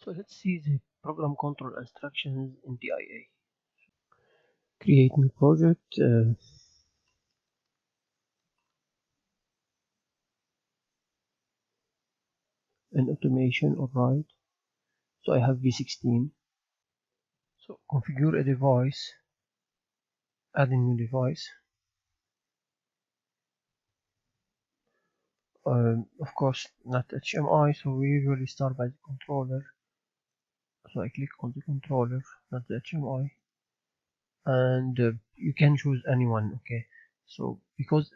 So let's see the program control instructions in TIA. Create new project. An automation, alright. So I have V16. So configure a device. Add a new device. Of course, not HMI. So we usually start by the controller. So I click on the controller, not the HMI, and you can choose anyone. Okay. So because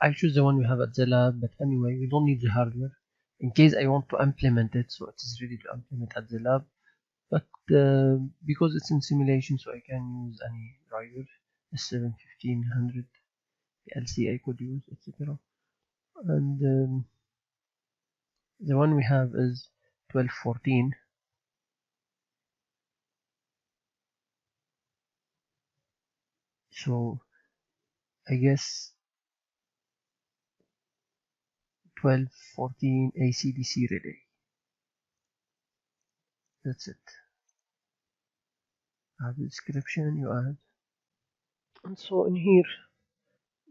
I choose the one we have at the lab, but anyway, we don't need the hardware in case I want to implement it. So it is ready to implement at the lab, but because it's in simulation, so I can use any driver, S7 1500 PLC I could use, etc. And the one we have is 1214. So I guess 1214 ACDC relay. That's it. Add the description you add. And so in here,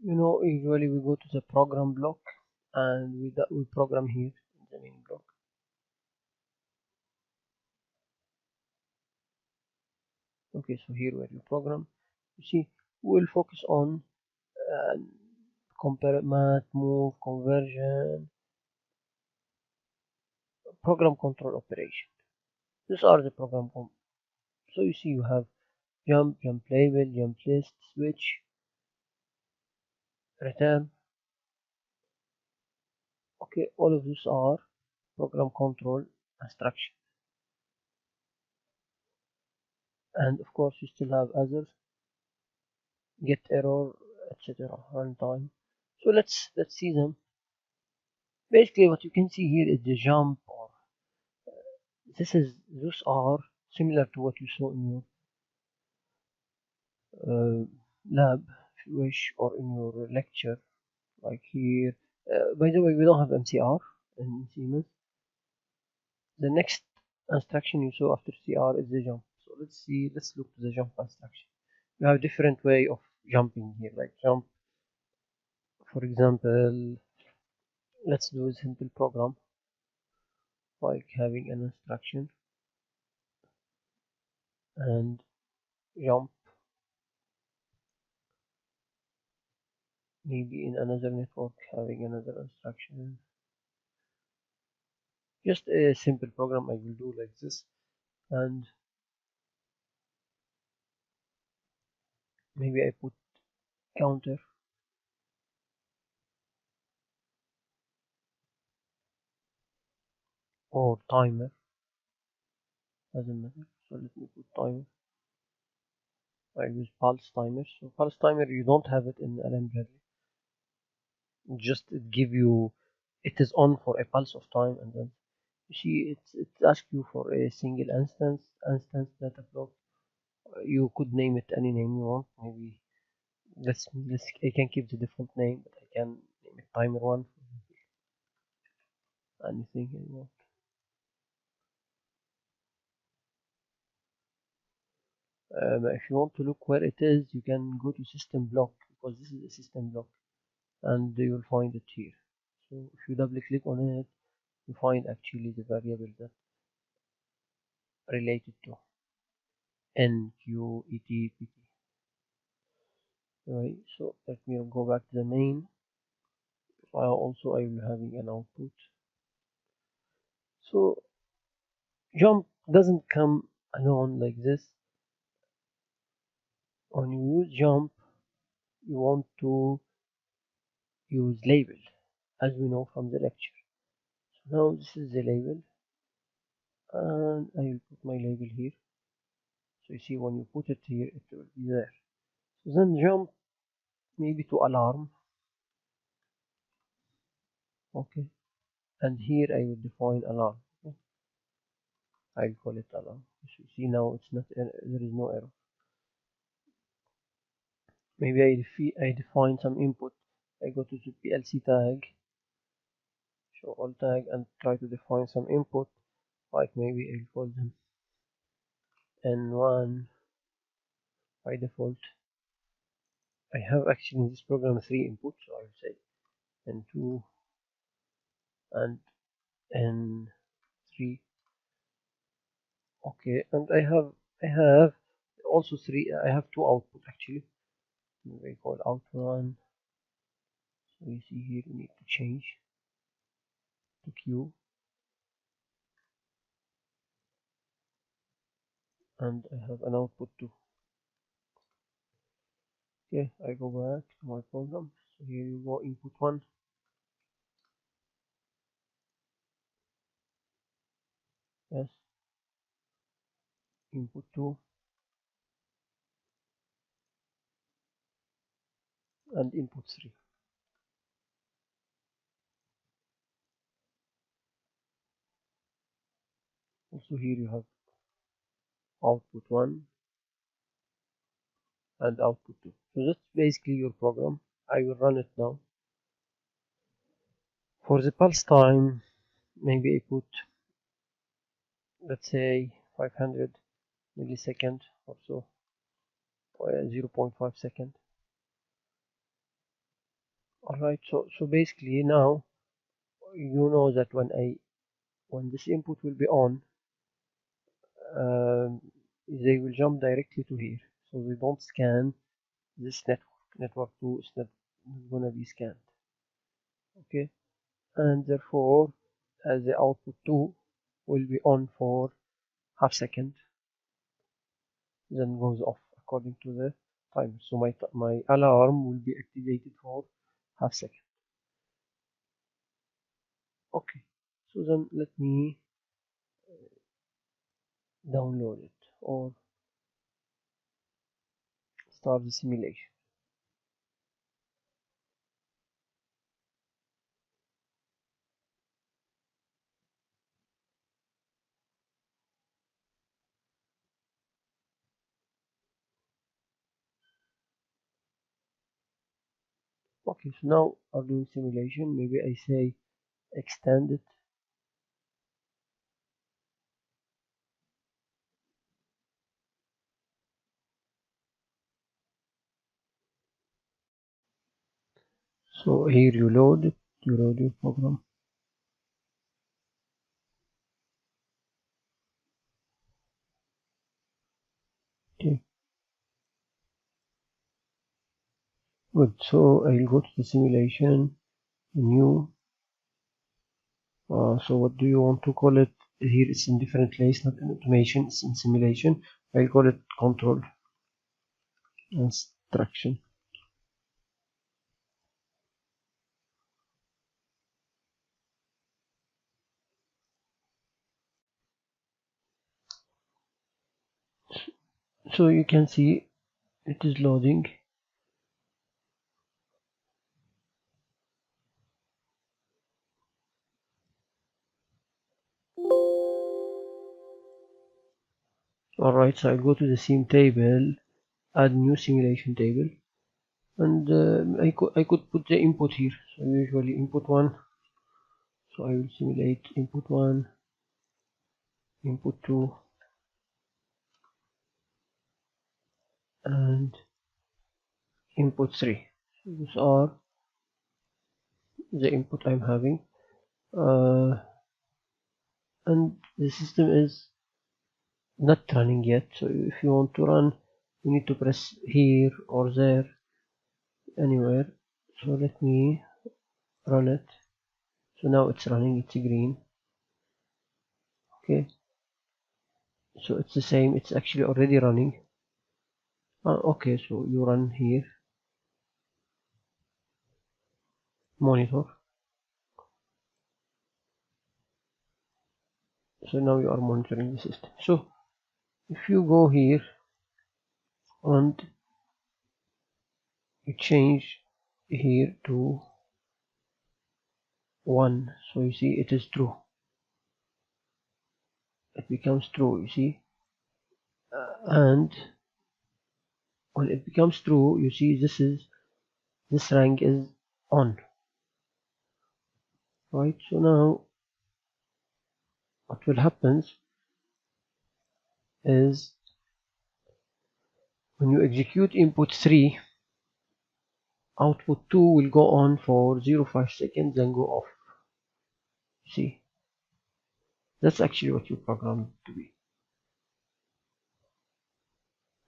usually we go to the program block and we program here in the main block. Okay, so here where you program, you see, we'll focus on uh, compare, math, move, conversion, program control operation. These are the program. So you see, you have jump, jump label, jump list, switch, return. Okay, all of these are program control instruction. And of course, you still have others, get error, etc. runtime. So let's see them. Basically, what you can see here is the jump, or those are similar to what you saw in your lab, if you wish, or in your lecture, like here. By the way, we don't have MCR in Siemens. The next instruction you saw after CR is the jump. So let's look to the jump instruction. You have different way of jumping here, like jump. For example, let's do a simple program like having an instruction and jump, maybe in another network having another instruction. Just a simple program I will do like this, and maybe I put counter or timer, doesn't matter. So let me put timer. I use pulse timer. So pulse timer, you don't have it in LM Bradley. Just it give you, it is on for a pulse of time, and then you see it asks you for a single instance data block. You could name it any name you want. Maybe let's I can keep the default name, but I can name it timer one, anything you want. If you want to look where it is, you can go to system block, because this is a system block, and you will find it here. So if you double click on it, you find actually the variable that related to NQETPT. Right, so let me go back to the main. Also, I will having an output. So jump doesn't come alone like this. When you use jump, you want to use label, as we know from the lecture. So now this is the label, and I will put my label here. So you see, when you put it here, it will be there. So then jump maybe to alarm. Okay, and here I will define alarm. Okay? I will call it alarm. So you see, now it's not, there is no error. Maybe I define some input. I go to the PLC tag, show all tag, and try to define some input. like maybe I'll call them N1 by default. I have actually in this program 3 inputs, so I will say N2 and N3. Okay, and I have also I have 2 output actually. We call out1. So you see here you need to change to Q, and I have an output 2. Okay, I go back to my program. So here you go, input 1, yes, input 2, and input 3. Also here you have output 1 and output 2. So that's basically your program. I will run it now. For the pulse time, maybe I put, let's say, 500 millisecond or so, 0.5 second. Alright, so basically now you know that when this input will be on, they will jump directly to here, so they don't scan this network 2 is not gonna be scanned. Okay, and therefore the output 2 will be on for half second, then goes off according to the timer. So my alarm will be activated for half second. Okay, so then let me download it or start the simulation. Okay, so now I'm doing simulation. Maybe I say extend it. So here you load it, you load your program. Okay, good. So I'll go to the simulation, new. So what do you want to call it? Here it's in different place, not in automation, it's in simulation. I'll call it control instruction. So you can see it is loading. Alright, so I'll go to the sim table, add new simulation table, and I could put the input here. So usually input 1, so I will simulate input 1, input 2, and input 3. So these are the input I'm having, and the system is not running yet. So if you want to run, you need to press here or there, anywhere. So let me run it. So now it's running, it's green. Okay, so it's the same, it's actually already running. Okay, so you run here, monitor. So now you are monitoring the system. So if you go here and you change here to 1, so you see it is true, it becomes true, you see, and when it becomes true, you see this rank is on, right? So now what will happen is when you execute input 3, output 2 will go on for 0.5 seconds, then go off. See, that's actually what you programmed to be.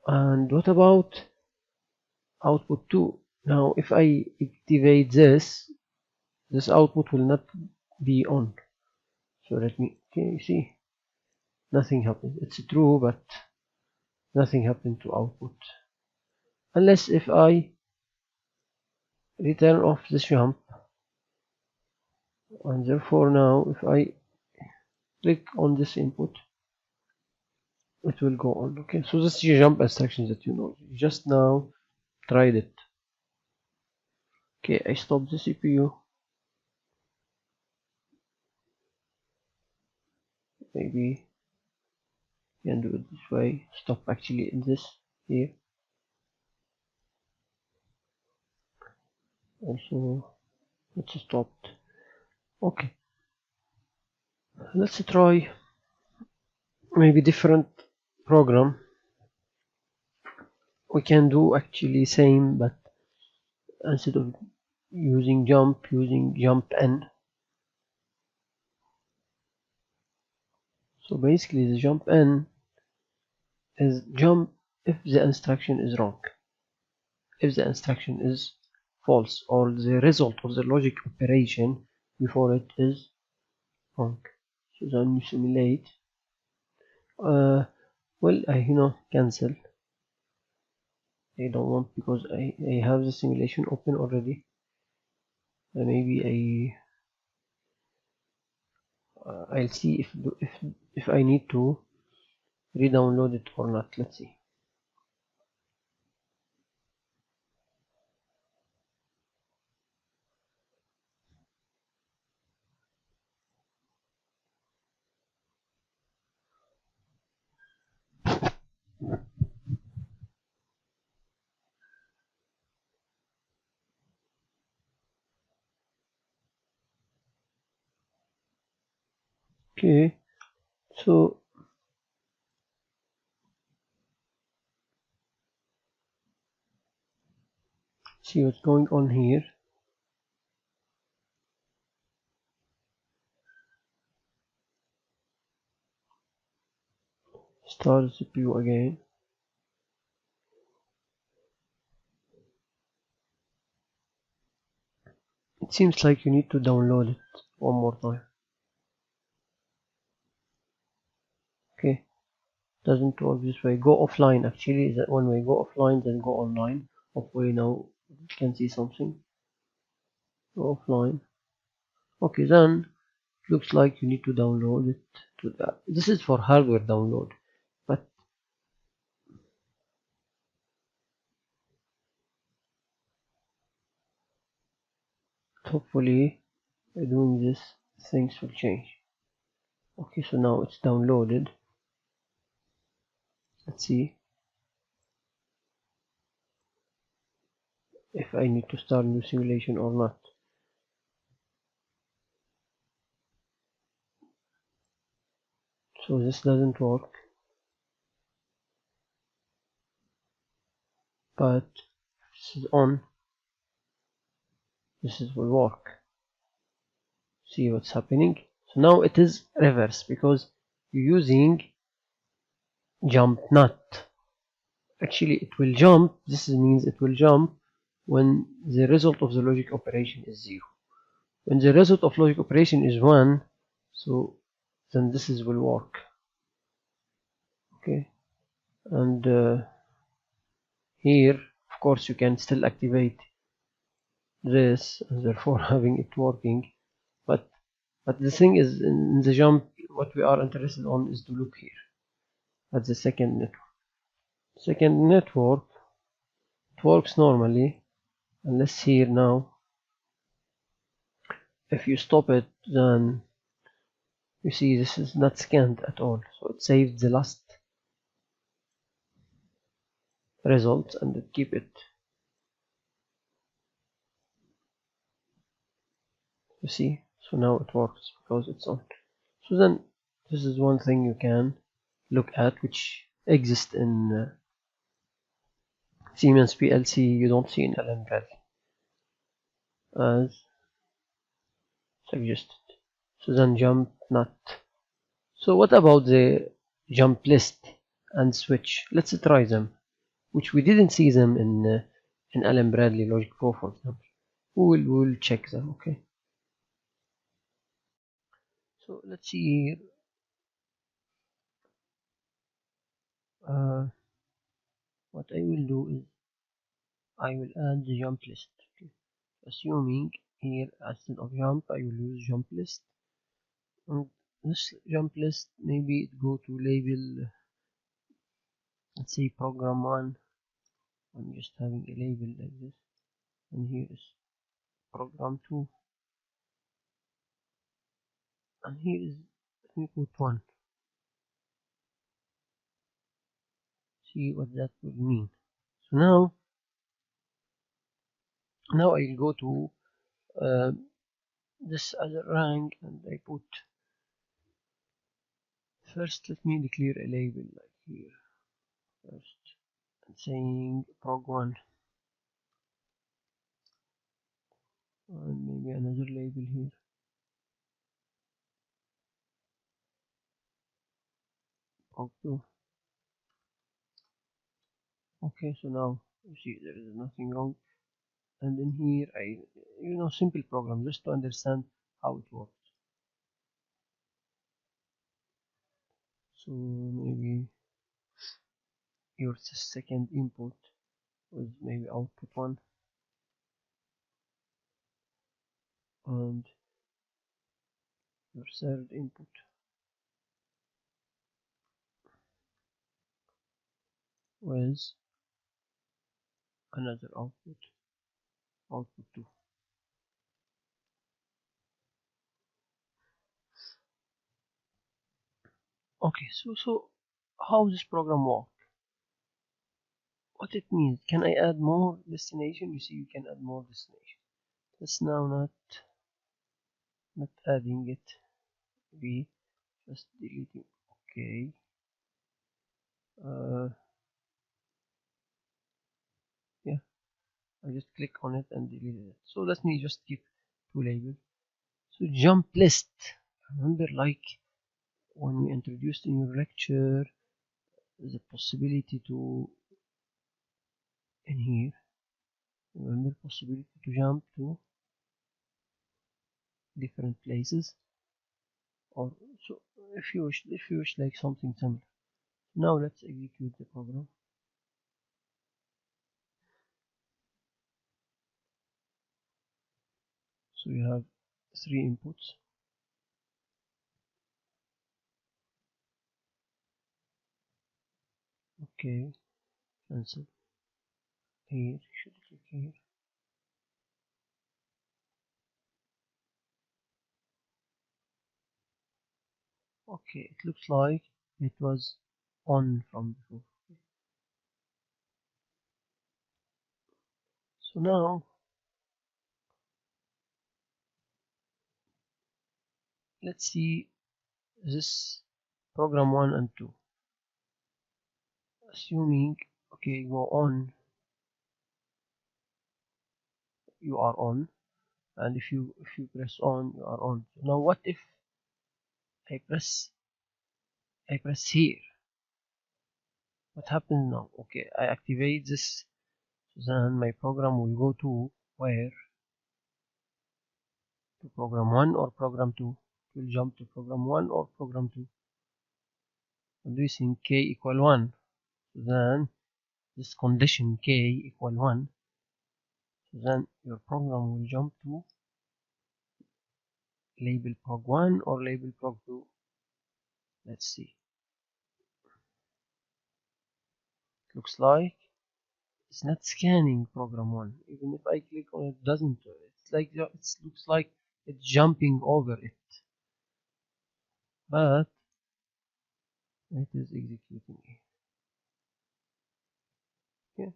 And what about output 2? Now if I activate this output will not be on. So let me, okay, you see, nothing happened. It's true, but nothing happened to output. Unless if I return off this jump, and therefore now if I click on this input, it will go on. Okay, so this is the jump instructions that you know. You just now tried it. Okay, I stop the CPU. Maybe you can do it this way. Stop actually in this here. Also, it's stopped. Okay, let's try maybe different program. We can do actually same, but instead of using jump n. So basically the jump n is jump if the instruction is wrong, if the instruction is false, or the result of the logic operation before it is wrong. So then you simulate. Well, I cancel. I don't want, because I have the simulation open already. Maybe I'll see if I need to re-download it or not. Let's see. Okay, so see what's going on here. Start the CPU again. It seems like you need to download it one more time. Okay, doesn't work this way. Go offline. Actually, is that one way? Go offline, then go online. Hopefully now you can see something. Go offline. Okay, then looks like you need to download it to that. This is for hardware download, but hopefully by doing this things will change. Okay, so now it's downloaded. Let's see if I need to start new simulation or not. So this doesn't work, but this is on. This will work. See what's happening. So now it is reverse because you're using jump not. Actually it will jump. This means it will jump when the result of the logic operation is 0. When the result of logic operation is 1, so then this will work. Okay, and here of course you can still activate this and therefore having it working, but the thing is, in the jump what we are interested on is to look here at the second network. Second network, it works normally, unless here now if you stop it, then you see this is not scanned at all, so it saved the last result and keep it. You see, so now it works because it's on. So then This is one thing you can look at, which exists in Siemens PLC. You don't see in Allen as suggested. So then jump not. So what about the jump list and switch? Let's try them, which we didn't see them in Allen Bradley Logic Pro, for example. We'll check them. Okay. So let's see here. What I will do is I will add the jump list. Okay. Assuming here instead of jump I will use jump list, and this jump list maybe it go to label, let's say program 1. I'm just having a label like this, and here is program 2, and here is, let me put 1. See what that would mean. So now I'll go to uh, this other rank, and I put first, let me declare a label like here first, and saying prog1, and maybe another label here, prog2. Okay, so now you see there is nothing wrong, and in here I, simple program just to understand how it works. So maybe your second input was maybe output 1, and your third input was another output 2. Okay, so how this program works? What it means, can I add more destination? You see, you can add more destination. That's now not adding it, we just deleting. Okay, yeah, I just click on it and delete it. So let me just keep 2 labels. So jump list, remember, like when we introduced in your lecture the possibility to, in here, remember, possibility to jump to different places, or so if you wish like something similar. Now let's execute the program. So you have 3 inputs. Okay, cancel. Here, should click here. Okay, it looks like it was on from before. So now let's see this program 1 and 2. Assuming, okay, go on, you are on, and if you press on, you are on. So now what if I press here? What happens now? Okay, I activate this, so then my program will go to where? To program 1 or program 2? It will jump to program 1 or program 2. And we think k equal 1. So then this condition k equal 1. So then your program will jump to label prog1 or label prog2. Let's see. Looks like it's not scanning program 1. Even if I click on it, doesn't. It's like it looks like it's jumping over it, but it is executing it. Yeah.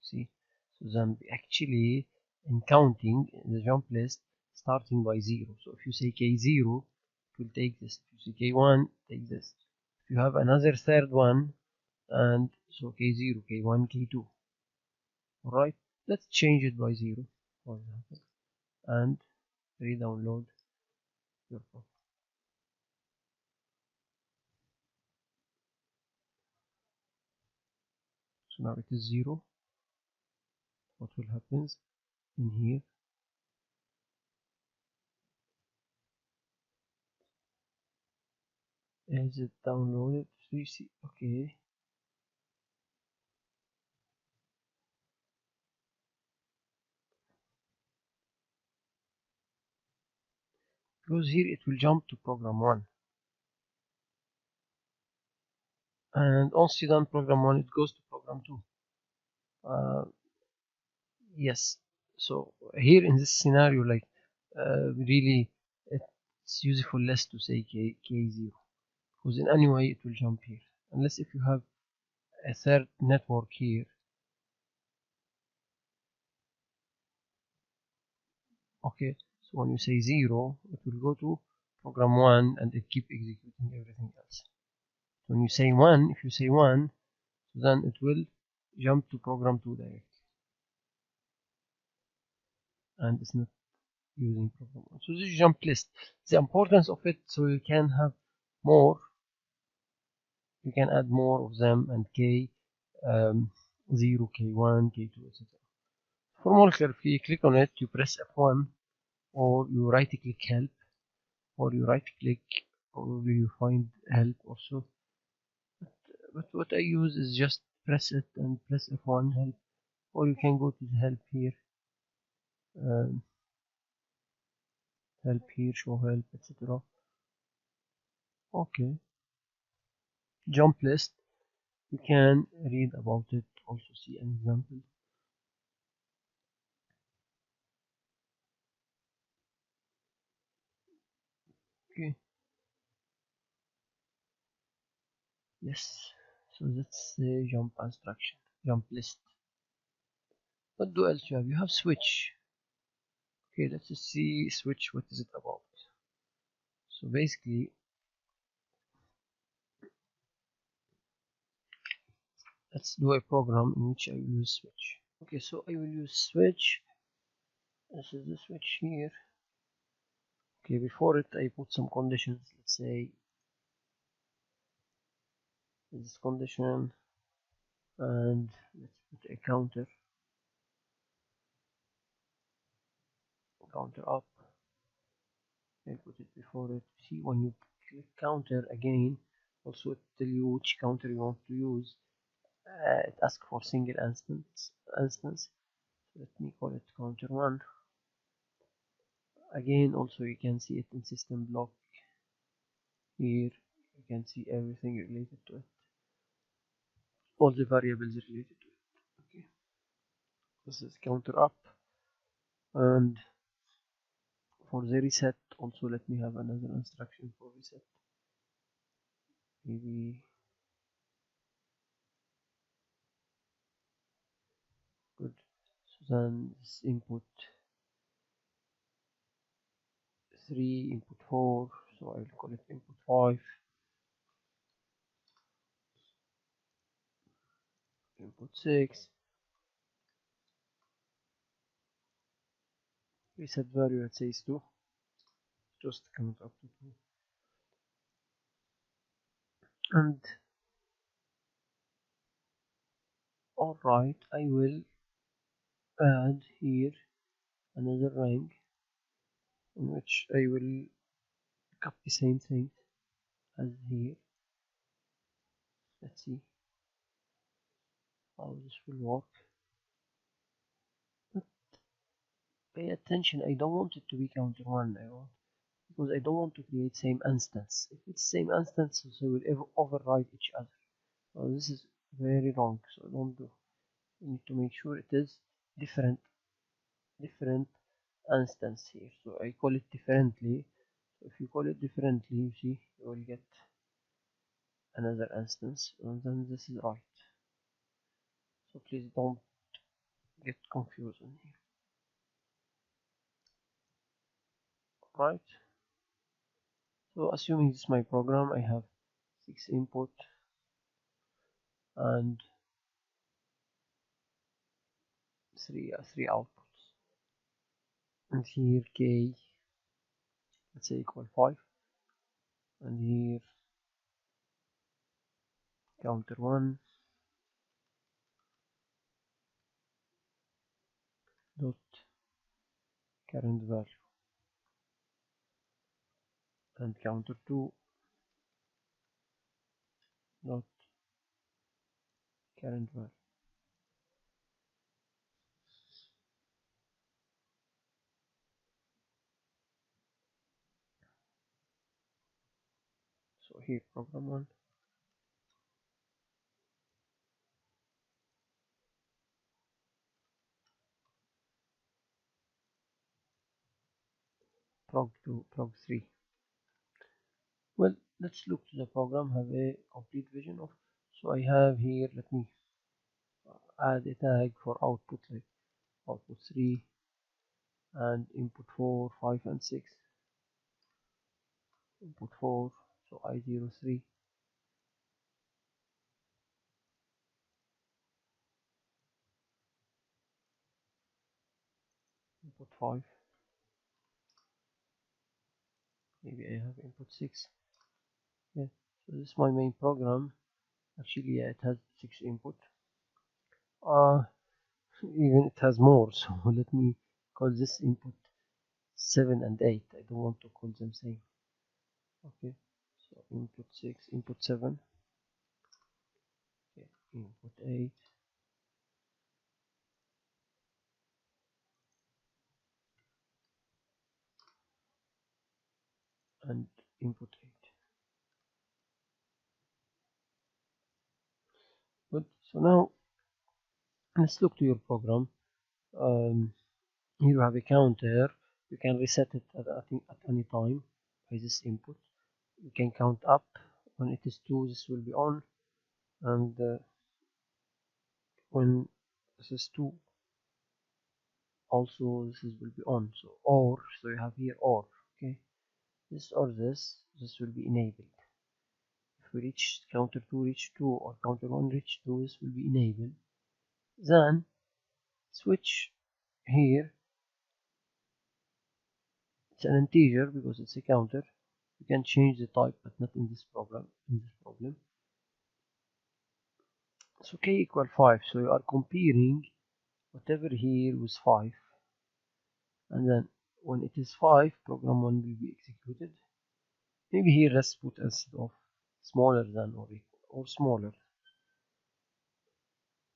See, so then actually in counting in the jump list starting by 0. So if you say k0, will take this. If you see K1, take this. If you have another third one, and so K0, K1, K2. Alright, let's change it by 0, for example, and re-download your program. So now it is 0. What will happen in here? Is it downloaded? So you see, okay. Because here it will jump to program 1. And once you done program 1, it goes to program 2. Yes. So here in this scenario, like really, it's useful less to say K0, because in any way it will jump here, unless if you have a third network here. Okay, so when you say 0, it will go to program 1 and it keep executing everything else. When you say 1, if you say 1, then it will jump to program 2 directly, and it's not using program 1. So this jump list, the importance of it, so you can have more, you can add more of them, and K 0, K1, K2, etc. For more clarity, you click on it, you press F1, or you right click help, or you right click, probably you find help also. But what I use is just press it and press F1 help, or you can go to the help here, um, help here, show help, etc. Okay, jump list, you can read about it, also see an example. Okay, yes, so that's the jump instruction, jump list. What do else you have? You have switch. Okay, let's just see switch, what is it about? So basically, let's do a program in which I will use switch. Okay, so I will use switch. This is the switch here. Okay, before it I put some conditions. Let's say this condition, and let's put a counter up. I put it before it. See, when you click counter again, also it tell you which counter you want to use. It asks for single instance. Let me call it counter 1. Again, also you can see it in system block here. You can see everything related to it, all the variables related to it. Okay, this is counter up. And for the reset, also let me have another instruction for reset. Maybe good. So then this input 3, input 4, so I will call it input 5, input 6, reset value, let's say is 2, just count up to 2. And alright, I will add here another ring in which I will copy same thing as here. Let's see how this will work. But pay attention, I don't want it to be counter 1, because I don't want to create same instance. If it's same instance, so they will override each other. So this is very wrong, so don't do. You need to make sure it is different instance here. So I call it differently. So if you call it differently, you see you will get another instance, and then this is right. So please don't get confused in here. Right? So assuming this is my program, I have 6 input and three outputs, and here k, let's say equal 5, and here counter 1 dot current value, and counter 2 dot current value. So here program 1, prog 2, prog 3. Well, let's look to the program, have a complete vision of. So I have here, let me add a tag for output, like output 3 and input 4, 5 and 6, input 4, so I03, input 5, maybe I have input 6. Yeah, so this is my main program. Actually, yeah, it has 6 input. Even it has more, so let me call this input 7 and 8. I don't want to call them same. Okay, so input 6, input 7, okay, input 8, and input 8. Good. So now let's look to your program. Here you have a counter. You can reset it at any time by this input. You can count up. When it is 2, this will be on, and when this is 2, also this will be on. So or, so you have here or. Okay, this or this will be enabled. If we reach counter 2 reach 2 or counter 1 reach 2, this will be enabled. Then switch here, it's an integer because it's a counter. You can change the type, but not in this program. So k equal 5, so you are comparing whatever here with 5, and then when it is 5, program 1 will be executed. Maybe here let's put instead of smaller than or equal, or smaller.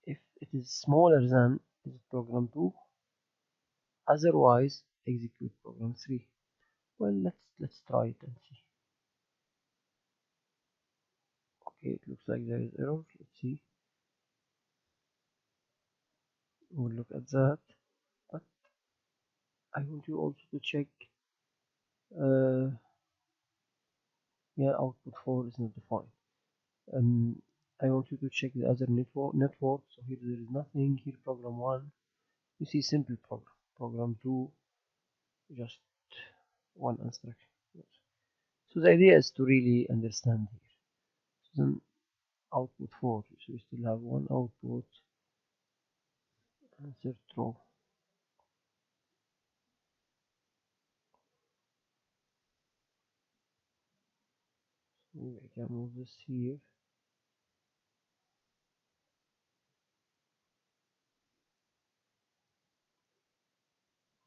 If it is smaller than, is program 2, otherwise execute program 3. Well, let's try it and see. Okay, it looks like there is error. Let's see. We'll look at that, but I want you also to check. Yeah, output 4 is not defined. I want you to check the other network. So here there is nothing. Here program 1, you see simple program. Program 2, just one instruction. Yes. So the idea is to really understand here. So then output 4, so we still have one output and third row. Maybe I can move this here.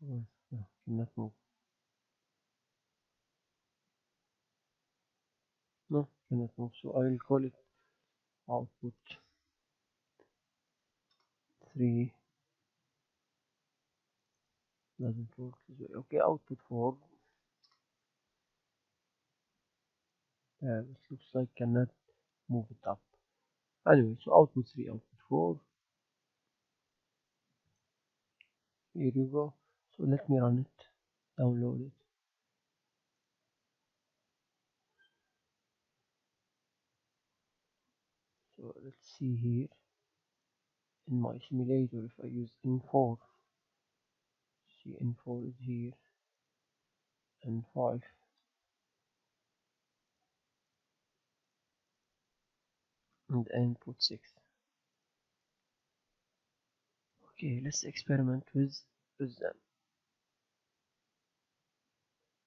Oh, no, cannot move. No, cannot move. So I will call it output 3 doesn't work. Okay, output 4. Yeah, this looks like cannot move it up. Anyway, so output 3, output 4. Here you go. So let me run it, download it. So let's see here in my simulator, if I use N4, see N4 is here, N5, and input 6. Okay, let's experiment with them.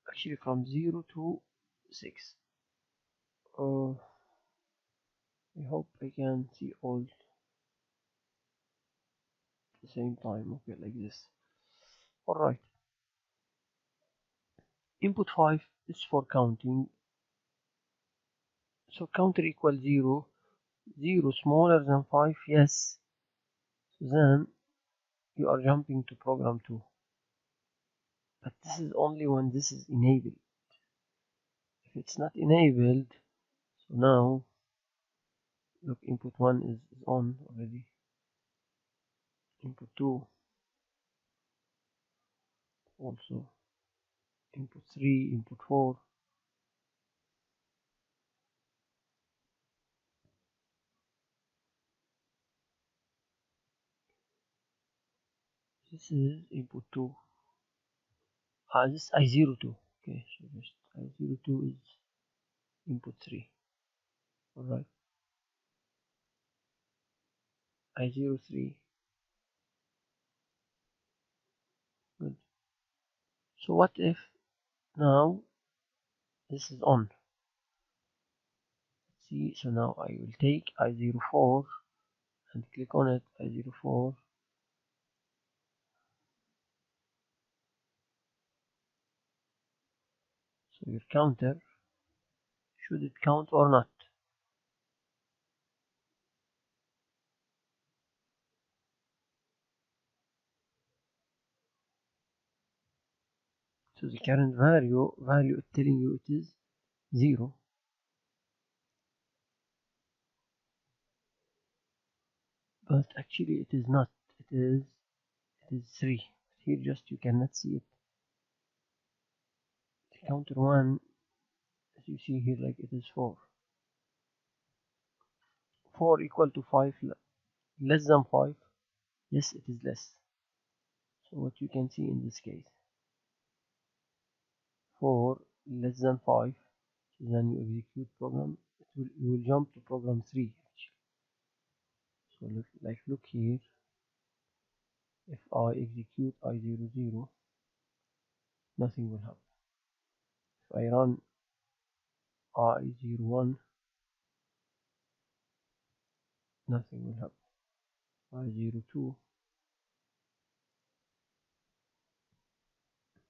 Actually from 0 to 6. I hope I can see all at the same time. Okay, like this. Alright. Input 5 is for counting. So counter equals 0. 0 smaller than 5, yes. Then you are jumping to program 2. But this is only when this is enabled. If it's not enabled, so now look, input 1 is on already. Input 2 also. Input 3, input 4. This is input 2. This I02. Okay, so just I02 is input 3. Alright. I03. Good. So what if now this is on? See, so now I will take I04 and click on it, I04. So your counter, should it count or not? So the current value is telling you it is 0. But actually it is not. It is 3. Here just you cannot see it. The counter 1, as you see here, like it is 4. 4 equal to 5, less than 5. Yes, it is less. So what you can see in this case, 4 less than 5. So then you execute program. You will jump to program 3 actually. So look here. If I execute I00, nothing will happen. If I run I01, nothing will happen. I02,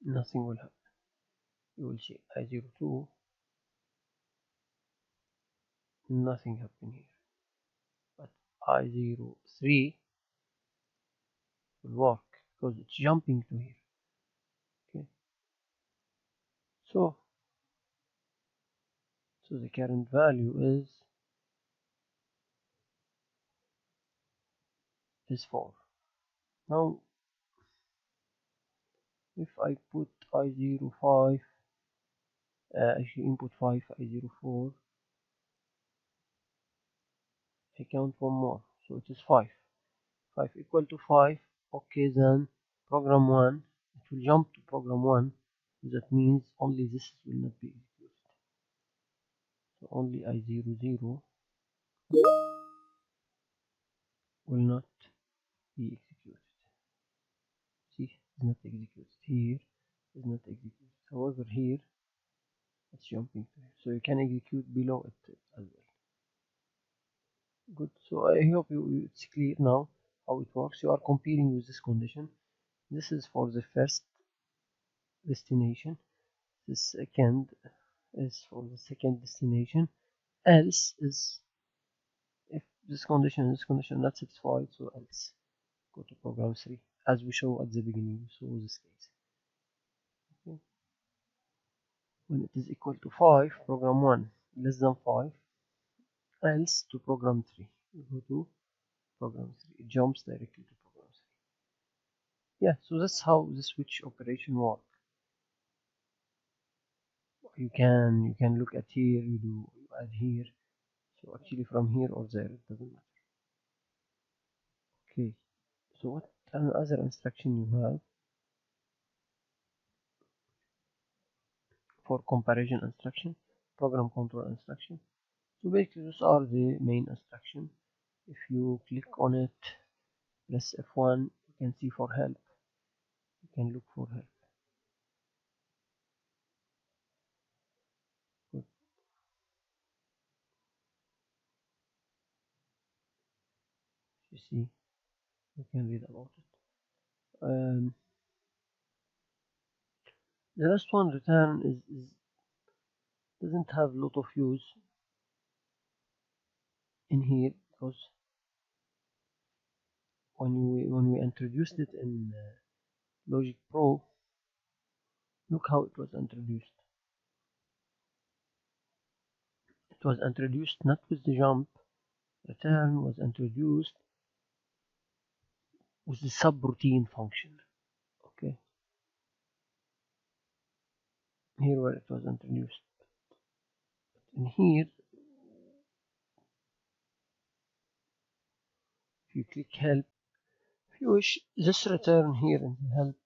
nothing will happen. You will see I02, nothing happened here. But I03 will work because it's jumping to here. Okay. So the current value is 4. Now if I put I05, actually input 5, I04, I count one more, so it is 5. 5 equal to 5. Okay, then program 1, it will jump to program 1. That means only this will not be executed. So only I00 will not be executed. See, it's not executed. Here is not executed. However, here it's jumping to here. So you can execute below it as well. Good. So I hope it's clear now how it works. You are comparing with this condition. This is for the first destination. The second is for the second destination. Else is if this condition not satisfied, so else go to program 3 as we show at the beginning. So this case, okay. When it is equal to 5, program 1 less than 5, else to program 3. You go to program 3. It jumps directly to program 3. Yeah, so that's how the switch operation works. You can look at here, you add here. So actually from here or there, it doesn't matter. Okay. So what another instruction you have for comparison instruction, program control instruction. So basically those are the main instructions. If you click on it, press F1, you can see for help. You can look for help. Good. You see, you can read about it. The last one, return, is doesn't have a lot of use in here, because when we introduced it in Logic Pro, look how it was introduced. It was introduced not with the jump. Return was introduced with the subroutine function. Okay, here where it was introduced. In here, if you click help, if you wish, this return here in the help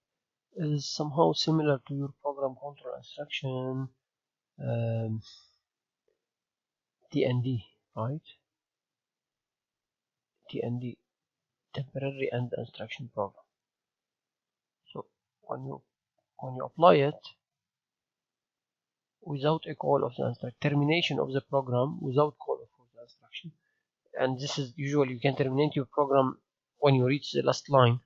is somehow similar to your program control instruction, TND, right? TND, temporary end instruction program. So when you apply it without a call of the instruction, termination of the program without call of the instruction, and this is usually you can terminate your program when you reach the last line.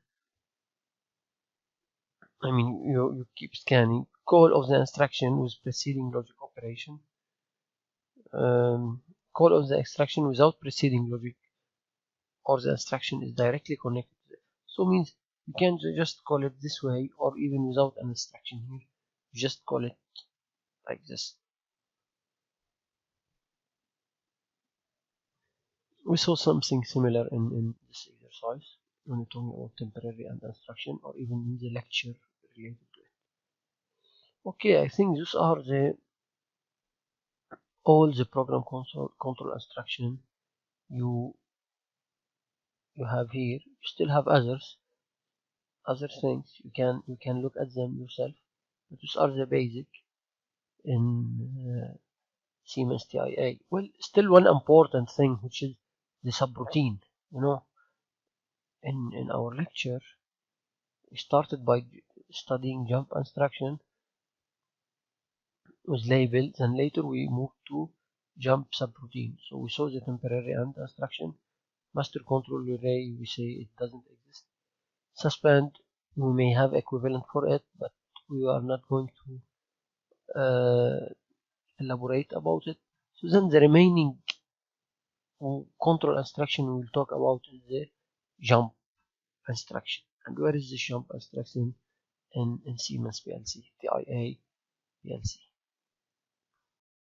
I mean, you keep scanning. Call of the instruction with preceding logic operation. Call of the instruction without preceding logic, or the instruction is directly connected to it. So means you can just call it this way, or even without an instruction here. You just call it like this. We saw something similar in this exercise when we're talking about temporary end instruction, or even in the lecture related to it. Okay, I think those are all the program control instruction you have here. You still have other things. You can look at them yourself, but those are the basic in Siemens TIA. Well, still one important thing, which is the subroutine. You know, in our lecture, we started by studying jump instruction with label, then later we moved to jump subroutine. So we saw the temporary end instruction. Master control array, we say it doesn't exist. Suspend, we may have equivalent for it, but we are not going to elaborate about it. So then the remaining control instruction we will talk about is the jump instruction. And where is the jump instruction in Siemens PLC, TIA PLC?